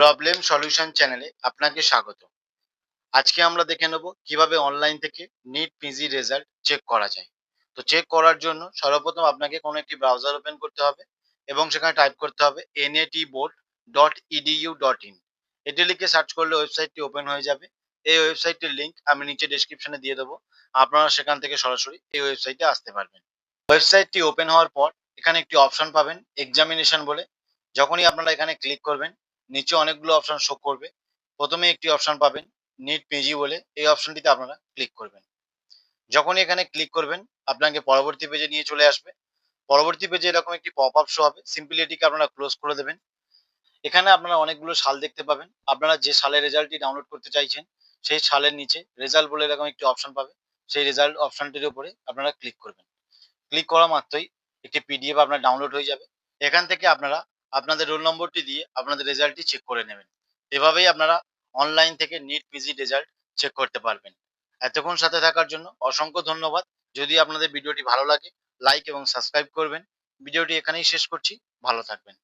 Problem solution চ্যানেলে আপনাকে স্বাগত। আজকে আমরা দেখে নেব কিভাবে অনলাইন থেকে নিট পিজি রেজাল্ট চেক করা যায়। তো চেক করার জন্য সর্বপ্রথম আপনাকে কোনো একটি ব্রাউজার ওপেন করতে হবে এবং সেখানে টাইপ করতে হবে natboard.edu.in। এটি লিখে সার্চ করলে ওয়েবসাইটটি ওপেন হয়ে যাবে। এই ওয়েবসাইটের লিংক আমি নিচে ডেসক্রিপশনে দিয়ে দেবো। আপনারা সেখান থেকে সরাসরি এই ওয়েবসাইটে আসতে পারবেন। ওয়েবসাইটটি ওপেন হওয়ার পর এখানে একটি অপশন পাবেন এক্সামিনেশন বলে। যখনই আপনারা এখানে ক্লিক করবেন নিচে অনেকগুলো অপশন শো করবে। প্রথমে একটি অপশন পাবেন নিট পিজি বলে, এই অপশনটিতে আপনারা ক্লিক করবেন। যখনই এখানে ক্লিক করবেন আপনাকে পরবর্তী পেজে নিয়ে চলে আসবে। পরবর্তী পেজে এরকম একটি পপ আপ শো হবে, সিম্পলি এটিকে আপনারা ক্লোজ করে দেবেন। এখানে আপনারা অনেকগুলো সাল দেখতে পাবেন। আপনারা যে সালের রেজাল্টটি ডাউনলোড করতে চাইছেন সেই সালের নিচে রেজাল্ট বলে এরকম একটি অপশন পাবে। সেই রেজাল্ট অপশনটির উপরে আপনারা ক্লিক করবেন। ক্লিক করা মাত্রই একটি পিডিএফ আপনার ডাউনলোড হয়ে যাবে। এখান থেকে আপনারা আপনাদের রোল নম্বরটি দিয়ে আপনাদের রেজাল্টটি চেক করে নেবেন। এভাবেই আপনারা অনলাইন থেকে নিট পিজি রেজাল্ট চেক করতে পারবেন। এতক্ষণ সাথে থাকার জন্য অসংখ্য ধন্যবাদ। যদি আপনাদের ভিডিওটি ভালো লাগে লাইক এবং সাবস্ক্রাইব করবেন। ভিডিওটি এখানেই শেষ করছি। ভালো থাকবেন।